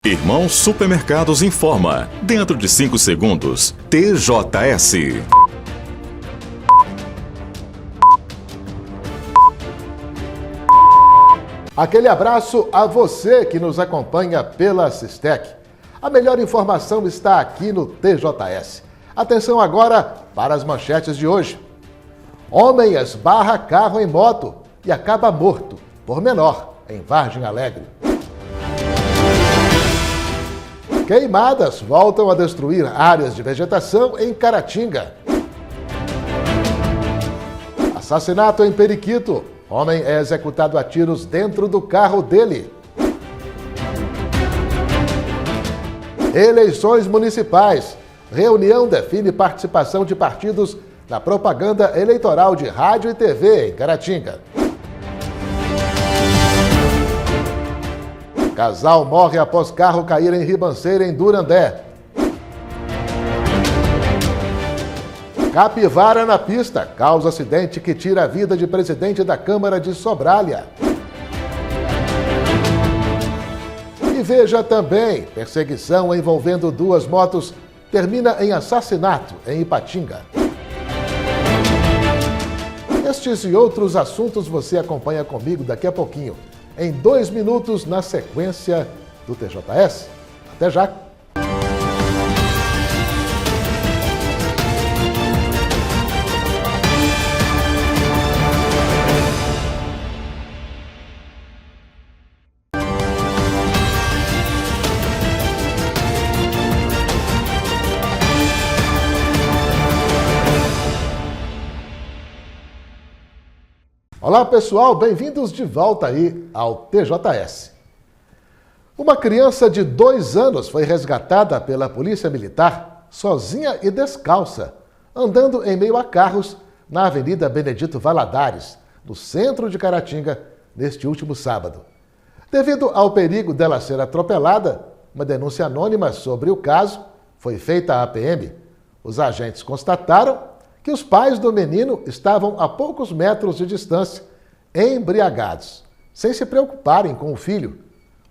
Irmão Supermercados informa. Dentro de 5 segundos. TJS. Aquele abraço a você que nos acompanha pela Sistec. A melhor informação está aqui no TJS. Atenção agora para as manchetes de hoje. Homem esbarra carro em moto e acaba morto por menor em Vargem Alegre. Queimadas voltam a destruir áreas de vegetação em Caratinga. Assassinato em Periquito. Homem é executado a tiros dentro do carro dele. Eleições municipais. Reunião define participação de partidos na propaganda eleitoral de rádio e TV em Caratinga. Casal morre após carro cair em ribanceira em Durandé. Capivara na pista causa acidente que tira a vida de presidente da Câmara de Sobralha. E veja também, perseguição envolvendo 2 motos termina em assassinato em Ipatinga. Estes e outros assuntos você acompanha comigo daqui a pouquinho, em 2 minutos na sequência do TJS. Até já! Olá pessoal, bem-vindos de volta aí ao TJS. Uma criança de 2 anos foi resgatada pela Polícia Militar sozinha e descalça, andando em meio a carros na Avenida Benedito Valadares, no centro de Caratinga, neste último sábado. Devido ao perigo dela ser atropelada, uma denúncia anônima sobre o caso foi feita à PM. Os agentes constataram que os pais do menino estavam a poucos metros de distância, embriagados, sem se preocuparem com o filho.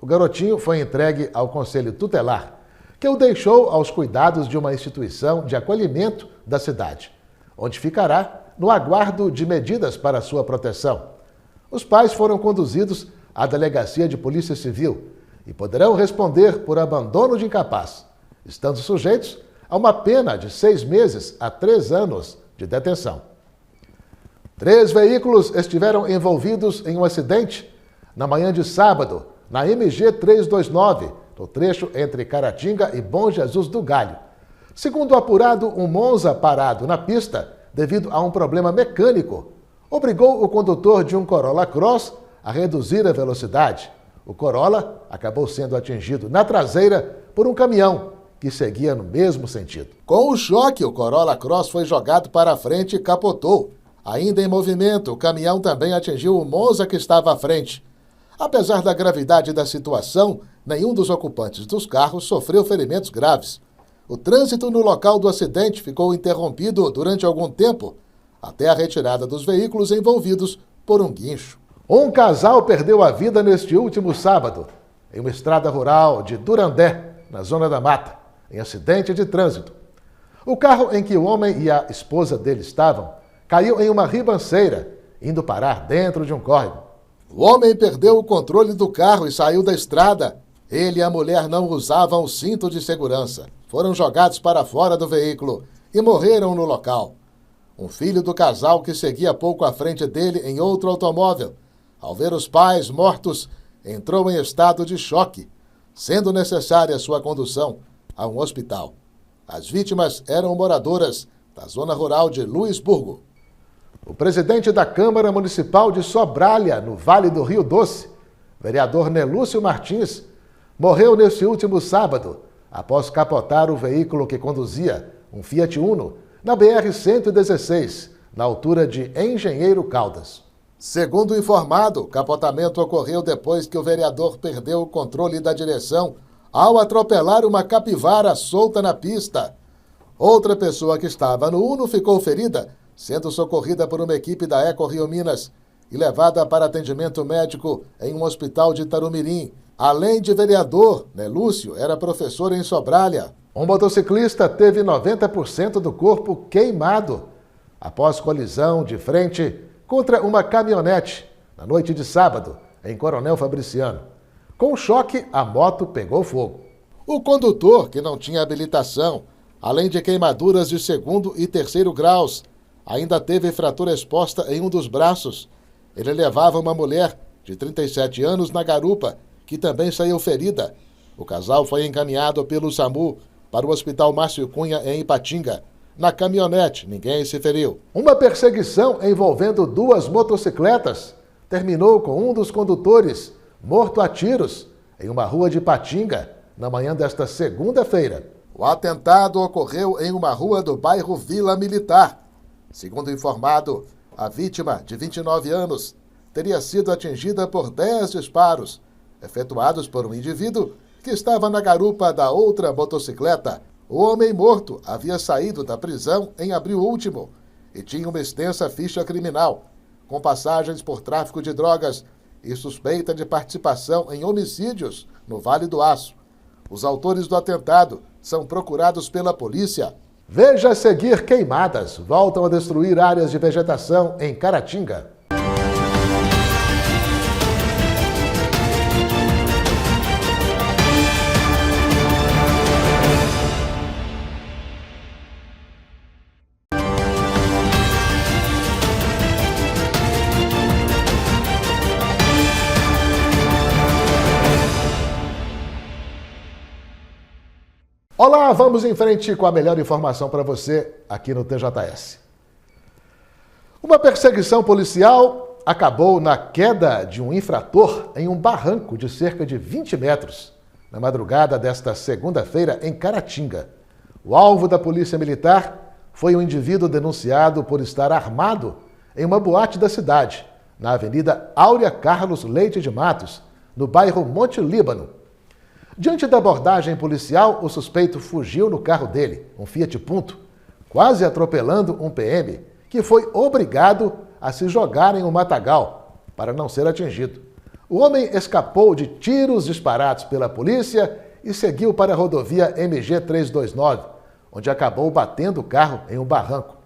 O garotinho foi entregue ao Conselho Tutelar, que o deixou aos cuidados de uma instituição de acolhimento da cidade, onde ficará no aguardo de medidas para sua proteção. Os pais foram conduzidos à Delegacia de Polícia Civil e poderão responder por abandono de incapaz, estando sujeitos a uma pena de 6 meses a 3 anos de detenção. 3 veículos estiveram envolvidos em um acidente na manhã de sábado, na MG 329, no trecho entre Caratinga e Bom Jesus do Galho. Segundo o apurado, um Monza parado na pista devido a um problema mecânico obrigou o condutor de um Corolla Cross a reduzir a velocidade. O Corolla acabou sendo atingido na traseira por um caminhão que seguia no mesmo sentido. Com o choque, o Corolla Cross foi jogado para a frente e capotou. Ainda em movimento, o caminhão também atingiu o Monza que estava à frente. Apesar da gravidade da situação, nenhum dos ocupantes dos carros sofreu ferimentos graves. O trânsito no local do acidente ficou interrompido durante algum tempo, até a retirada dos veículos envolvidos por um guincho. Um casal perdeu a vida neste último sábado, em uma estrada rural de Durandé, na Zona da Mata, em acidente de trânsito. O carro em que o homem e a esposa dele estavam caiu em uma ribanceira, indo parar dentro de um córrego. O homem perdeu o controle do carro e saiu da estrada. Ele e a mulher não usavam o cinto de segurança. Foram jogados para fora do veículo e morreram no local. Um filho do casal que seguia pouco à frente dele em outro automóvel, ao ver os pais mortos, entrou em estado de choque, sendo necessária sua condução a um hospital. As vítimas eram moradoras da zona rural de Luisburgo. O presidente da Câmara Municipal de Sobralha, no Vale do Rio Doce, vereador Nelúcio Martins, morreu neste último sábado, após capotar o veículo que conduzia, um Fiat Uno, na BR-116, na altura de Engenheiro Caldas. Segundo o informado, o capotamento ocorreu depois que o vereador perdeu o controle da direção ao atropelar uma capivara solta na pista. Outra pessoa que estava no Uno ficou ferida, sendo socorrida por uma equipe da Eco Rio Minas e levada para atendimento médico em um hospital de Tarumirim, Além de vereador, Lúcio era professor em Sobralha. Um motociclista teve 90% do corpo queimado após colisão de frente contra uma caminhonete na noite de sábado, em Coronel Fabriciano. Com o choque, a moto pegou fogo. O condutor, que não tinha habilitação, além de queimaduras de 2º e 3º graus, ainda teve fratura exposta em um dos braços. Ele levava uma mulher de 37 anos na garupa, que também saiu ferida. O casal foi encaminhado pelo SAMU para o Hospital Márcio Cunha, em Ipatinga. Na caminhonete, ninguém se feriu. Uma perseguição envolvendo 2 motocicletas terminou com um dos condutores morto a tiros em uma rua de Ipatinga, na manhã desta segunda-feira. O atentado ocorreu em uma rua do bairro Vila Militar. Segundo informado, a vítima, de 29 anos, teria sido atingida por 10 disparos, efetuados por um indivíduo que estava na garupa da outra motocicleta. O homem morto havia saído da prisão em abril último e tinha uma extensa ficha criminal, com passagens por tráfico de drogas e suspeita de participação em homicídios no Vale do Aço. Os autores do atentado são procurados pela polícia. Veja a seguir: queimadas voltam a destruir áreas de vegetação em Caratinga. Olá, vamos em frente com a melhor informação para você aqui no TJS. Uma perseguição policial acabou na queda de um infrator em um barranco de cerca de 20 metros, na madrugada desta segunda-feira, em Caratinga. O alvo da Polícia Militar foi um indivíduo denunciado por estar armado em uma boate da cidade, na Avenida Áurea Carlos Leite de Matos, no bairro Monte Líbano. Diante da abordagem policial, o suspeito fugiu no carro dele, um Fiat Punto, quase atropelando um PM, que foi obrigado a se jogar em um matagal para não ser atingido. O homem escapou de tiros disparados pela polícia e seguiu para a rodovia MG 329, onde acabou batendo o carro em um barranco.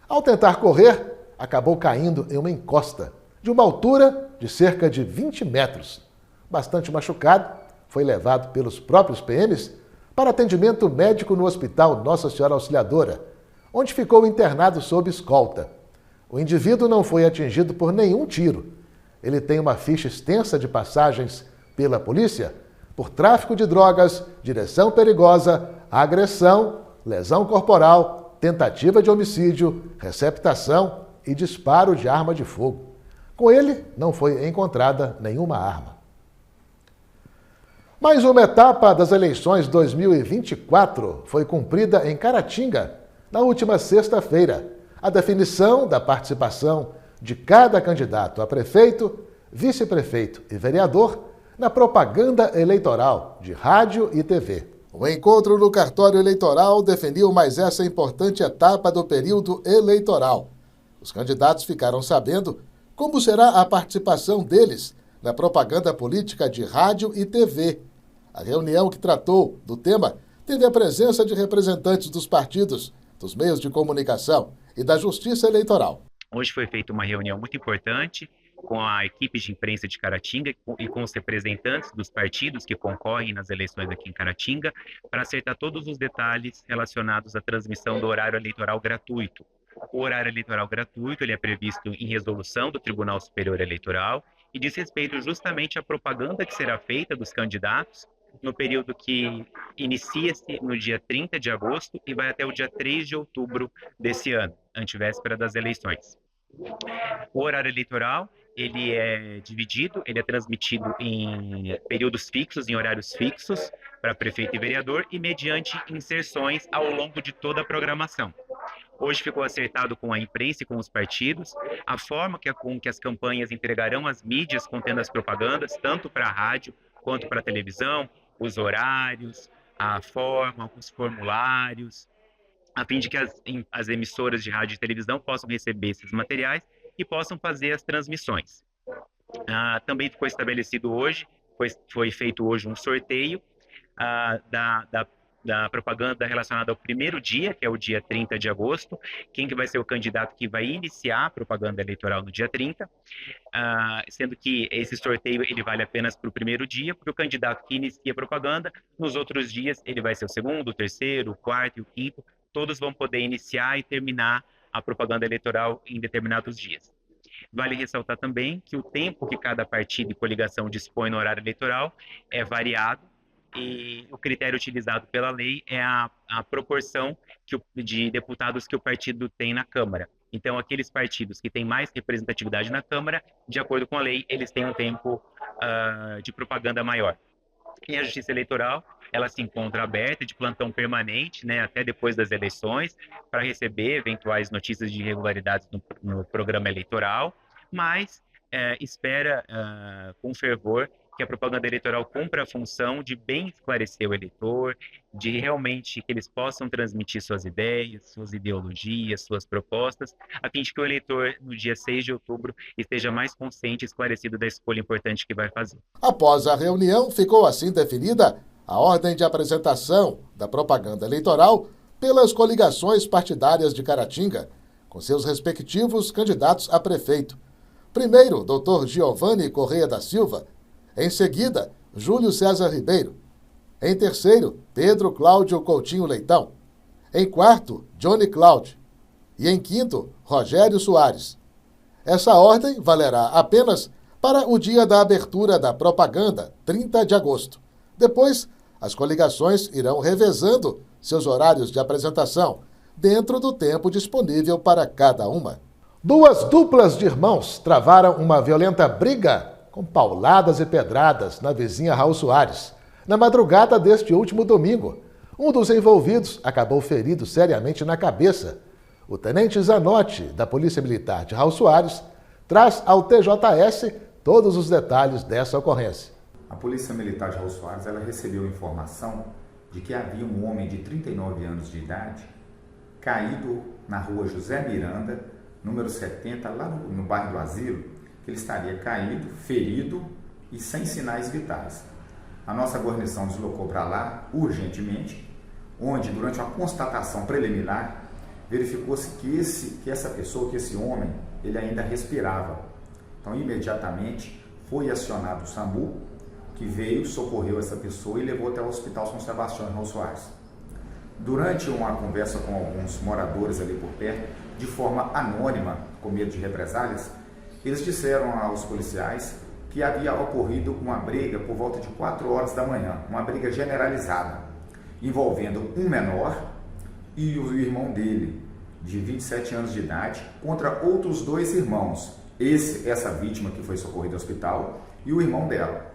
Ao tentar correr, acabou caindo em uma encosta, de uma altura de cerca de 20 metros. Bastante machucado, foi levado pelos próprios PMs para atendimento médico no Hospital Nossa Senhora Auxiliadora, onde ficou internado sob escolta. O indivíduo não foi atingido por nenhum tiro. Ele tem uma ficha extensa de passagens pela polícia por tráfico de drogas, direção perigosa, agressão, lesão corporal, tentativa de homicídio, receptação e disparo de arma de fogo. Com ele, não foi encontrada nenhuma arma. Mais uma etapa das eleições 2024 foi cumprida em Caratinga na última sexta-feira. A definição da participação de cada candidato a prefeito, vice-prefeito e vereador na propaganda eleitoral de rádio e TV. O encontro no cartório eleitoral definiu mais essa importante etapa do período eleitoral. Os candidatos ficaram sabendo como será a participação deles na propaganda política de rádio e TV. A reunião que tratou do tema teve a presença de representantes dos partidos, dos meios de comunicação e da Justiça Eleitoral. Hoje foi feita uma reunião muito importante com a equipe de imprensa de Caratinga e com os representantes dos partidos que concorrem nas eleições aqui em Caratinga, para acertar todos os detalhes relacionados à transmissão do horário eleitoral gratuito. O horário eleitoral gratuito ele é previsto em resolução do Tribunal Superior Eleitoral e diz respeito justamente à propaganda que será feita dos candidatos no período que inicia-se no dia 30 de agosto e vai até o dia 3 de outubro desse ano, antevéspera das eleições. O horário eleitoral, ele é dividido, ele é transmitido em períodos fixos, em horários fixos, para prefeito e vereador, e mediante inserções ao longo de toda a programação. Hoje ficou acertado com a imprensa e com os partidos a forma com que as campanhas entregarão as mídias contendo as propagandas, tanto para a rádio quanto para a televisão, os horários, a forma, os formulários, a fim de que as emissoras de rádio e televisão possam receber esses materiais e possam fazer as transmissões. Também ficou estabelecido hoje foi feito hoje um sorteio da propaganda relacionada ao primeiro dia, que é o dia 30 de agosto, quem que vai ser o candidato que vai iniciar a propaganda eleitoral no dia 30, sendo que esse sorteio ele vale apenas para o primeiro dia, porque o candidato que inicia a propaganda, nos outros dias ele vai ser o segundo, o terceiro, o quarto e o quinto, todos vão poder iniciar e terminar a propaganda eleitoral em determinados dias. Vale ressaltar também que o tempo que cada partido e coligação dispõe no horário eleitoral é variado, e o critério utilizado pela lei é a proporção de deputados que o partido tem na Câmara. Então, aqueles partidos que têm mais representatividade na Câmara, de acordo com a lei, eles têm um tempo de propaganda maior. E a Justiça Eleitoral, ela se encontra aberta de plantão permanente, né, até depois das eleições, para receber eventuais notícias de irregularidades no programa eleitoral, mas espera com fervor que a propaganda eleitoral cumpra a função de bem esclarecer o eleitor, de realmente que eles possam transmitir suas ideias, suas ideologias, suas propostas, a fim de que o eleitor, no dia 6 de outubro, esteja mais consciente e esclarecido da escolha importante que vai fazer. Após a reunião, ficou assim definida a ordem de apresentação da propaganda eleitoral pelas coligações partidárias de Caratinga, com seus respectivos candidatos a prefeito. Primeiro, Dr. Giovanni Correia da Silva. Em seguida, Júlio César Ribeiro. Em terceiro, Pedro Cláudio Coutinho Leitão. Em quarto, Johnny Cláudio. E em quinto, Rogério Soares. Essa ordem valerá apenas para o dia da abertura da propaganda, 30 de agosto. Depois, as coligações irão revezando seus horários de apresentação, dentro do tempo disponível para cada uma. Duas duplas de irmãos travaram uma violenta briga com pauladas e pedradas na vizinha Raul Soares, na madrugada deste último domingo. Um dos envolvidos acabou ferido seriamente na cabeça. O tenente Zanotti, da Polícia Militar de Raul Soares, traz ao TJS todos os detalhes dessa ocorrência. A Polícia Militar de Raul Soares ela recebeu informação de que havia um homem de 39 anos de idade caído na rua José Miranda, número 70, lá no bairro do Asilo. Ele estaria caído, ferido e sem sinais vitais. A nossa guarnição deslocou para lá urgentemente, onde, durante uma constatação preliminar, verificou-se que essa pessoa, que esse homem, ele ainda respirava. Então, imediatamente, foi acionado o SAMU, que veio, socorreu essa pessoa e levou até o Hospital São Sebastião, em Raul Soares. Durante uma conversa com alguns moradores ali por perto, de forma anônima, com medo de represálias, eles disseram aos policiais que havia ocorrido uma briga por volta de 4 horas da manhã, uma briga generalizada, envolvendo um menor e o irmão dele, de 27 anos de idade, contra outros 2 irmãos, essa vítima que foi socorrida ao hospital e o irmão dela.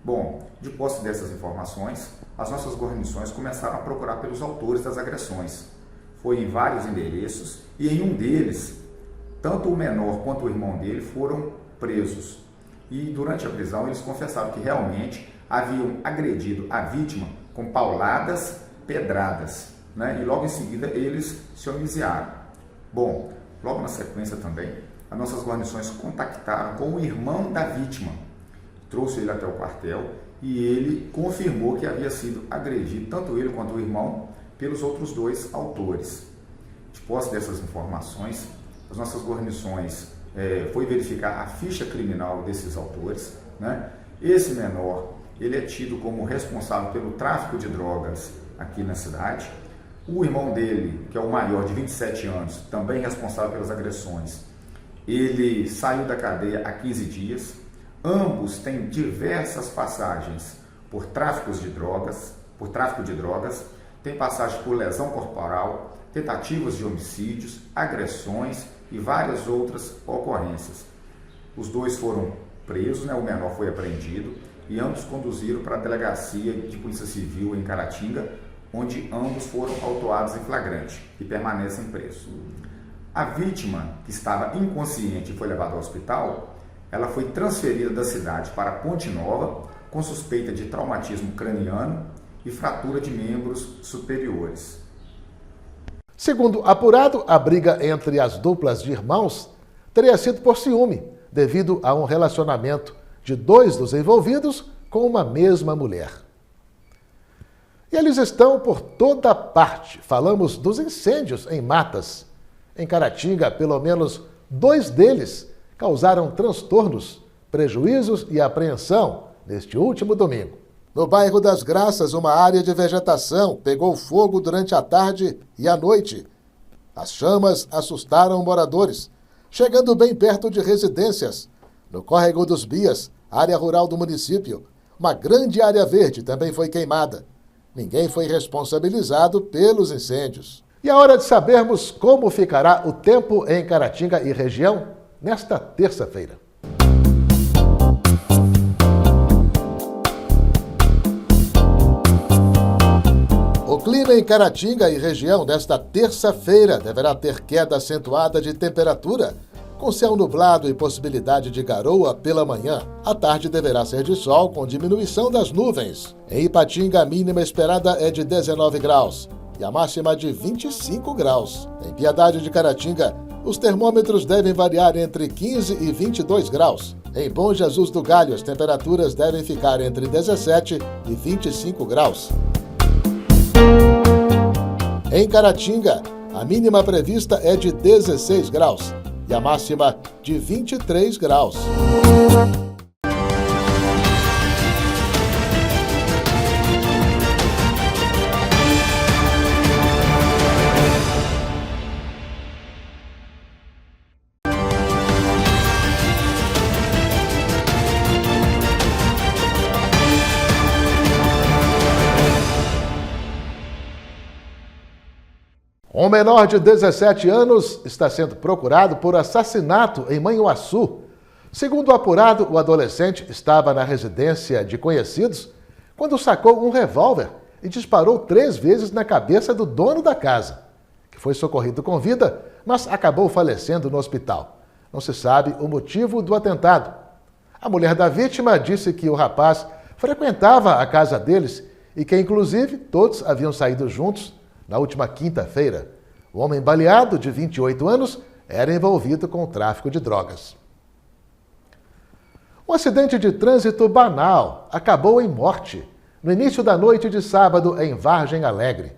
Bom, de posse dessas informações, as nossas guarnições começaram a procurar pelos autores das agressões. Foi em vários endereços e em um deles, tanto o menor quanto o irmão dele foram presos. E durante a prisão eles confessaram que realmente haviam agredido a vítima com pauladas, pedradas, né? E logo em seguida eles se homicidaram. Bom, logo na sequência também, as nossas guarnições contactaram com o irmão da vítima, trouxe ele até o quartel e ele confirmou que havia sido agredido, tanto ele quanto o irmão, pelos outros 2 autores. De posse dessas informações, as nossas guarnições foi verificar a ficha criminal desses autores, né? Esse menor, ele é tido como responsável pelo tráfico de drogas aqui na cidade. O irmão dele, que é o maior, de 27 anos, também responsável pelas agressões, ele saiu da cadeia há 15 dias. Ambos têm diversas passagens por tráfico de drogas, tem passagem por lesão corporal, tentativas de homicídios, agressões e várias outras ocorrências. Os 2 foram presos, né? O menor foi apreendido e ambos conduziram para a delegacia de Polícia Civil em Caratinga, onde ambos foram autuados em flagrante e permanecem presos. A vítima, que estava inconsciente e foi levada ao hospital, ela foi transferida da cidade para Ponte Nova com suspeita de traumatismo craniano e fratura de membros superiores. Segundo apurado, a briga entre as duplas de irmãos teria sido por ciúme, devido a um relacionamento de 2 dos envolvidos com uma mesma mulher. E eles estão por toda parte. Falamos dos incêndios em matas. Em Caratinga, pelo menos 2 deles causaram transtornos, prejuízos e apreensão neste último domingo. No bairro das Graças, uma área de vegetação pegou fogo durante a tarde e a noite. As chamas assustaram moradores, chegando bem perto de residências. No Córrego dos Bias, área rural do município, uma grande área verde também foi queimada. Ninguém foi responsabilizado pelos incêndios. E é hora de sabermos como ficará o tempo em Caratinga e região nesta terça-feira. O clima em Caratinga e região nesta terça-feira deverá ter queda acentuada de temperatura, com céu nublado e possibilidade de garoa pela manhã. À tarde deverá ser de sol, com diminuição das nuvens. Em Ipatinga, a mínima esperada é de 19 graus e a máxima de 25 graus. Em Piedade de Caratinga, os termômetros devem variar entre 15 e 22 graus. Em Bom Jesus do Galho, as temperaturas devem ficar entre 17 e 25 graus. Em Caratinga, a mínima prevista é de 16 graus e a máxima de 23 graus. Um menor de 17 anos está sendo procurado por assassinato em Manhuaçu. Segundo o apurado, o adolescente estava na residência de conhecidos quando sacou um revólver e disparou 3 vezes na cabeça do dono da casa, que foi socorrido com vida, mas acabou falecendo no hospital. Não se sabe o motivo do atentado. A mulher da vítima disse que o rapaz frequentava a casa deles e que, inclusive, todos haviam saído juntos na última quinta-feira. O homem baleado, de 28 anos, era envolvido com o tráfico de drogas. Um acidente de trânsito banal acabou em morte no início da noite de sábado em Vargem Alegre.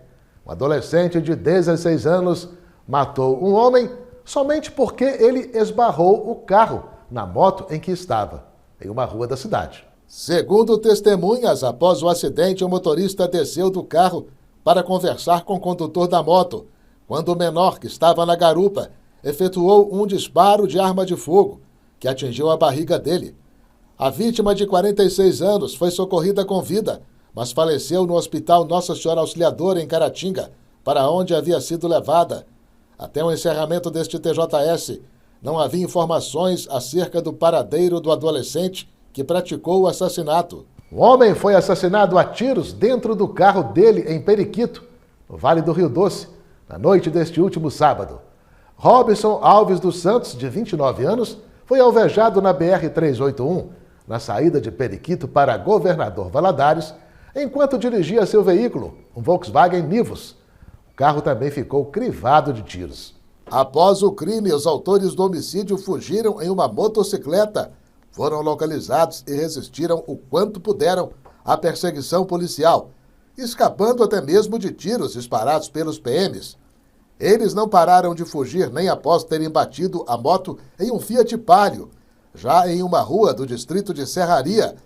Um adolescente de 16 anos matou um homem somente porque ele esbarrou o carro na moto em que estava, em uma rua da cidade. Segundo testemunhas, após o acidente, o motorista desceu do carro para conversar com o condutor da moto, quando o menor, que estava na garupa, efetuou um disparo de arma de fogo, que atingiu a barriga dele. A vítima, de 46 anos, foi socorrida com vida, mas faleceu no Hospital Nossa Senhora Auxiliadora, em Caratinga, para onde havia sido levada. Até o encerramento deste TJS, não havia informações acerca do paradeiro do adolescente que praticou o assassinato. O homem foi assassinado a tiros dentro do carro dele em Periquito, no Vale do Rio Doce, na noite deste último sábado. Robson Alves dos Santos, de 29 anos, foi alvejado na BR-381, na saída de Periquito para Governador Valadares, enquanto dirigia seu veículo, um Volkswagen Nivus. O carro também ficou crivado de tiros. Após o crime, os autores do homicídio fugiram em uma motocicleta. Foram localizados e resistiram o quanto puderam à perseguição policial, escapando até mesmo de tiros disparados pelos PMs. Eles não pararam de fugir nem após terem batido a moto em um Fiat Palio, já em uma rua do distrito de Serraria.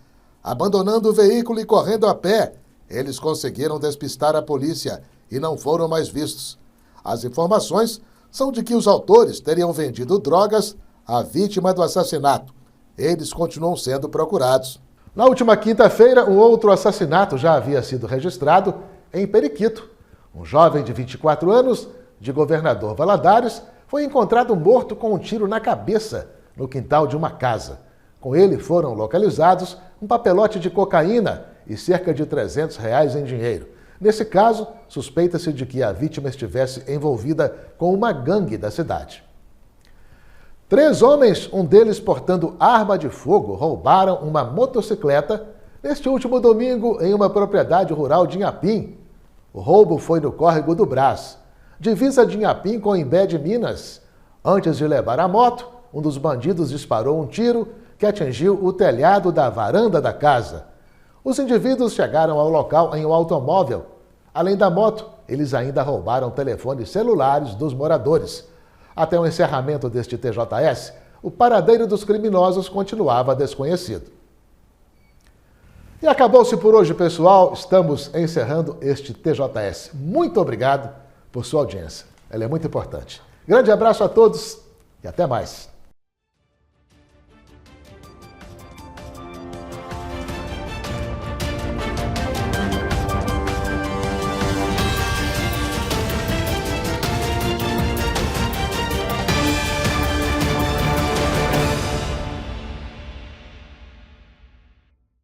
Abandonando o veículo e correndo a pé, eles conseguiram despistar a polícia e não foram mais vistos. As informações são de que os autores teriam vendido drogas à vítima do assassinato. Eles continuam sendo procurados. Na última quinta-feira, um outro assassinato já havia sido registrado em Periquito. Um jovem de 24 anos, de Governador Valadares, foi encontrado morto com um tiro na cabeça no quintal de uma casa. Com ele foram localizados um papelote de cocaína e cerca de R$300 em dinheiro. Nesse caso, suspeita-se de que a vítima estivesse envolvida com uma gangue da cidade. 3 homens, um deles portando arma de fogo, roubaram uma motocicleta neste último domingo em uma propriedade rural de Inhapim. O roubo foi no Córrego do Brás, divisa de Inhapim com Imbé de Minas. Antes de levar a moto, um dos bandidos disparou um tiro que atingiu o telhado da varanda da casa. Os indivíduos chegaram ao local em um automóvel. Além da moto, eles ainda roubaram telefones celulares dos moradores. Até o encerramento deste TJS, o paradeiro dos criminosos continuava desconhecido. E acabou-se por hoje, pessoal. Estamos encerrando este TJS. Muito obrigado por sua audiência. Ela é muito importante. Grande abraço a todos e até mais.